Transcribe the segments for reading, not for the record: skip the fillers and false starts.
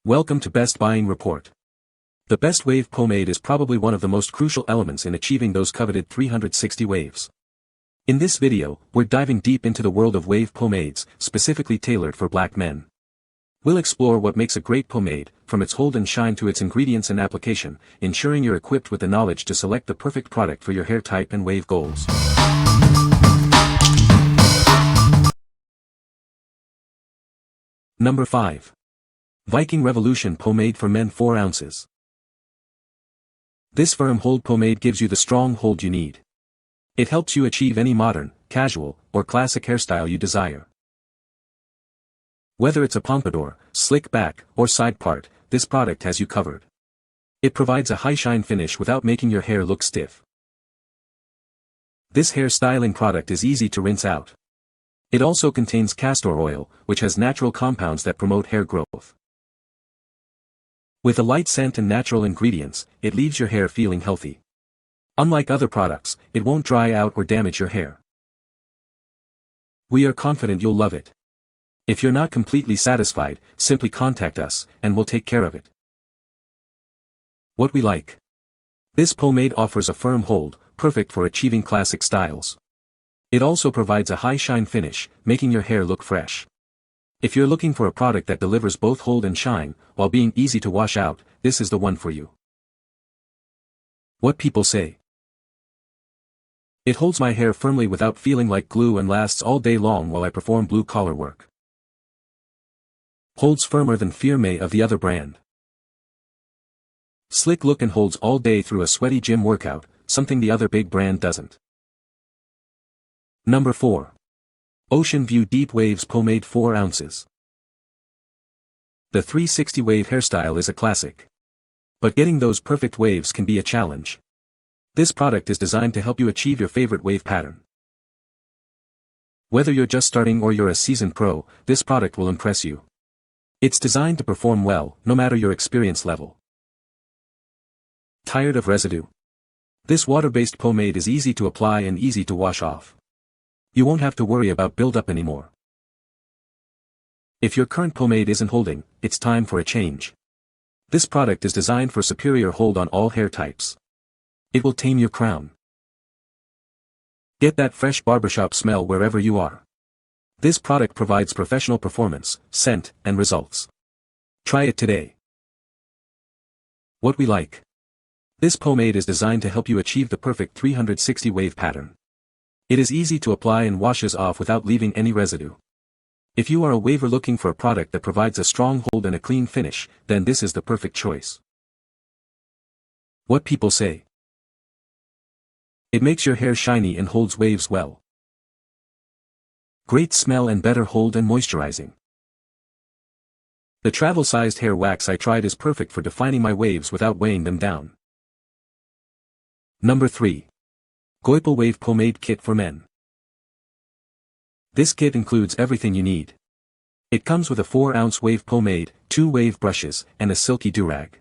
Welcome to Best Buying Report. The best wave pomade is probably one of the most crucial elements in achieving those coveted 360 waves. In this video, we're diving deep into the world of wave pomades, specifically tailored for black men. We'll explore what makes a great pomade, from its hold and shine to its ingredients and application, ensuring you're equipped with the knowledge to select the perfect product for your hair type and wave goals. Number 5. Viking Revolution Pomade for Men 4 ounces. This firm hold pomade gives you the strong hold you need. It helps you achieve any modern, casual, or classic hairstyle you desire. Whether it's a pompadour, slick back, or side part, this product has you covered. It provides a high shine finish without making your hair look stiff. This hair styling product is easy to rinse out. It also contains castor oil, which has natural compounds that promote hair growth. With a light scent and natural ingredients, it leaves your hair feeling healthy. Unlike other products, it won't dry out or damage your hair. We are confident you'll love it. If you're not completely satisfied, simply contact us, and we'll take care of it. What we like. This pomade offers a firm hold, perfect for achieving classic styles. It also provides a high shine finish, making your hair look fresh. If you're looking for a product that delivers both hold and shine, while being easy to wash out, this is the one for you. What people say. It holds my hair firmly without feeling like glue and lasts all day long while I perform blue-collar work. Holds firmer than Firme of the other brand. Slick look and holds all day through a sweaty gym workout, something the other big brand doesn't. Number 4. Ocean View Deep Waves Pomade 4 ounces. The 360 wave hairstyle is a classic. But getting those perfect waves can be a challenge. This product is designed to help you achieve your favorite wave pattern. Whether you're just starting or you're a seasoned pro, this product will impress you. It's designed to perform well, no matter your experience level. Tired of residue? This water-based pomade is easy to apply and easy to wash off. You won't have to worry about buildup anymore. If your current pomade isn't holding, it's time for a change. This product is designed for superior hold on all hair types. It will tame your crown. Get that fresh barbershop smell wherever you are. This product provides professional performance, scent, and results. Try it today. What we like. This pomade is designed to help you achieve the perfect 360 wave pattern. It is easy to apply and washes off without leaving any residue. If you are a waver looking for a product that provides a strong hold and a clean finish, then this is the perfect choice. What people say. It makes your hair shiny and holds waves well. Great smell and better hold and moisturizing. The travel-sized hair wax I tried is perfect for defining my waves without weighing them down. Number 3. Goiple Wave Pomade Kit for Men. This kit includes everything you need. It comes with a 4-ounce wave pomade, 2 wave brushes, and a silky do-rag.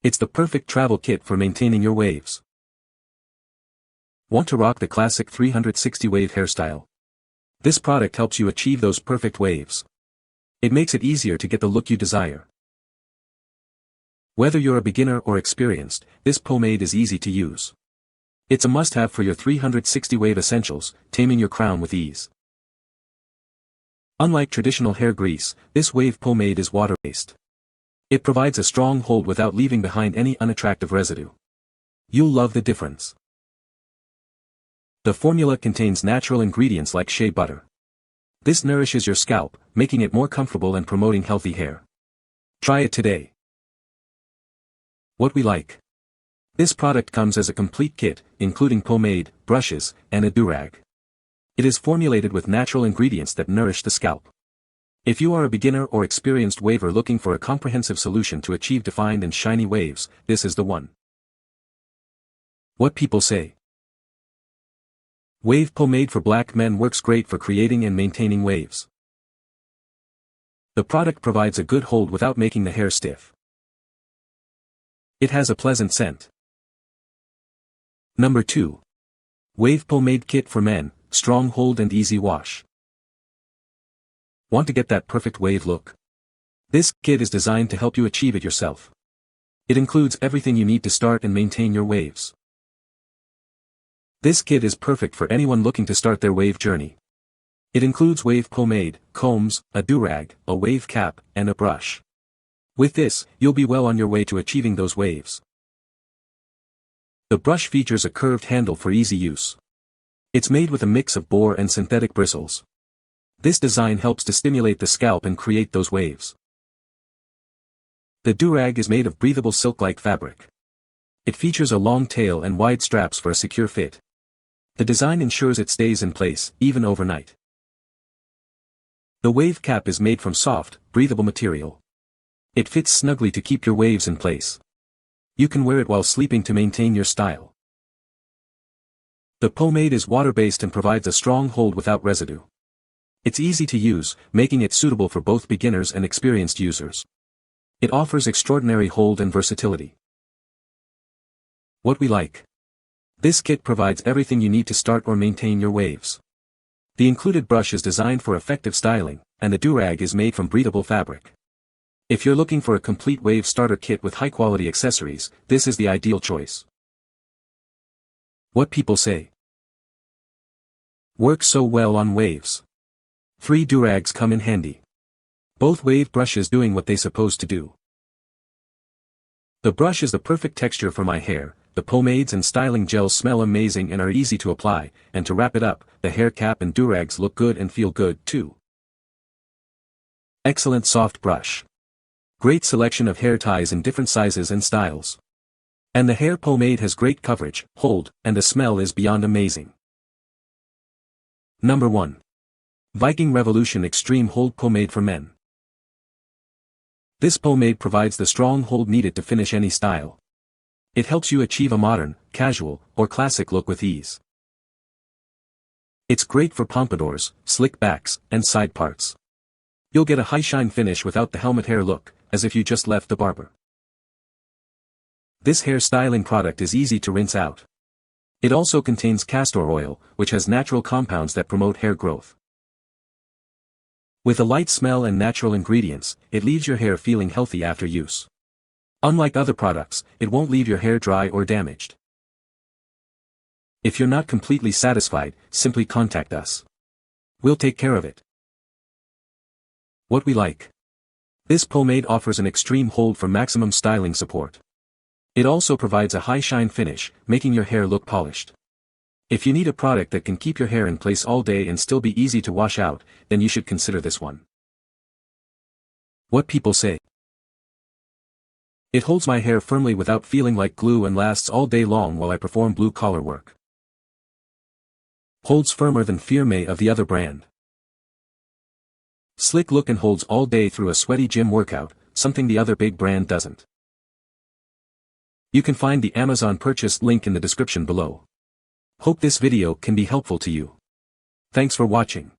It's the perfect travel kit for maintaining your waves. Want to rock the classic 360 wave hairstyle? This product helps you achieve those perfect waves. It makes it easier to get the look you desire. Whether you're a beginner or experienced, this pomade is easy to use. It's a must-have for your 360 wave essentials, taming your crown with ease. Unlike traditional hair grease, this wave pomade is water-based. It provides a strong hold without leaving behind any unattractive residue. You'll love the difference. The formula contains natural ingredients like shea butter. This nourishes your scalp, making it more comfortable and promoting healthy hair. Try it today. What we like. This product comes as a complete kit, including pomade, brushes, and a do-rag. It is formulated with natural ingredients that nourish the scalp. If you are a beginner or experienced waver looking for a comprehensive solution to achieve defined and shiny waves, this is the one. What people say. Wave pomade for black men works great for creating and maintaining waves. The product provides a good hold without making the hair stiff. It has a pleasant scent. Number 2. Wave Pomade Kit for Men, Strong Hold and Easy Wash. Want to get that perfect wave look? This kit is designed to help you achieve it yourself. It includes everything you need to start and maintain your waves. This kit is perfect for anyone looking to start their wave journey. It includes wave pomade, combs, a do-rag, a wave cap, and a brush. With this, you'll be well on your way to achieving those waves. The brush features a curved handle for easy use. It's made with a mix of boar and synthetic bristles. This design helps to stimulate the scalp and create those waves. The do-rag is made of breathable silk-like fabric. It features a long tail and wide straps for a secure fit. The design ensures it stays in place, even overnight. The wave cap is made from soft, breathable material. It fits snugly to keep your waves in place. You can wear it while sleeping to maintain your style. The pomade is water-based and provides a strong hold without residue. It's easy to use, making it suitable for both beginners and experienced users. It offers extraordinary hold and versatility. What we like. This kit provides everything you need to start or maintain your waves. The included brush is designed for effective styling, and the do-rag is made from breathable fabric. If you're looking for a complete wave starter kit with high-quality accessories, this is the ideal choice. What people say. Works so well on waves. 3 do-rags come in handy. Both wave brushes doing what they're supposed to do. The brush is the perfect texture for my hair, the pomades and styling gels smell amazing and are easy to apply, and to wrap it up, the hair cap and do-rags look good and feel good too. Excellent soft brush. Great selection of hair ties in different sizes and styles. And the hair pomade has great coverage, hold, and the smell is beyond amazing. Number 1. Viking Revolution Extreme Hold Pomade for Men. This pomade provides the strong hold needed to finish any style. It helps you achieve a modern, casual, or classic look with ease. It's great for pompadours, slick backs, and side parts. You'll get a high shine finish without the helmet hair look, as if you just left the barber. This hair styling product is easy to rinse out. It also contains castor oil, which has natural compounds that promote hair growth. With a light smell and natural ingredients, it leaves your hair feeling healthy after use. Unlike other products, it won't leave your hair dry or damaged. If you're not completely satisfied, simply contact us. We'll take care of it. What we like. This pomade offers an extreme hold for maximum styling support. It also provides a high shine finish, making your hair look polished. If you need a product that can keep your hair in place all day and still be easy to wash out, then you should consider this one. What people say. It holds my hair firmly without feeling like glue and lasts all day long while I perform blue collar work. Holds firmer than Firme of the other brand. Slick look and holds all day through a sweaty gym workout, something the other big brand doesn't. You can find the Amazon purchase link in the description below. Hope this video can be helpful to you. Thanks for watching.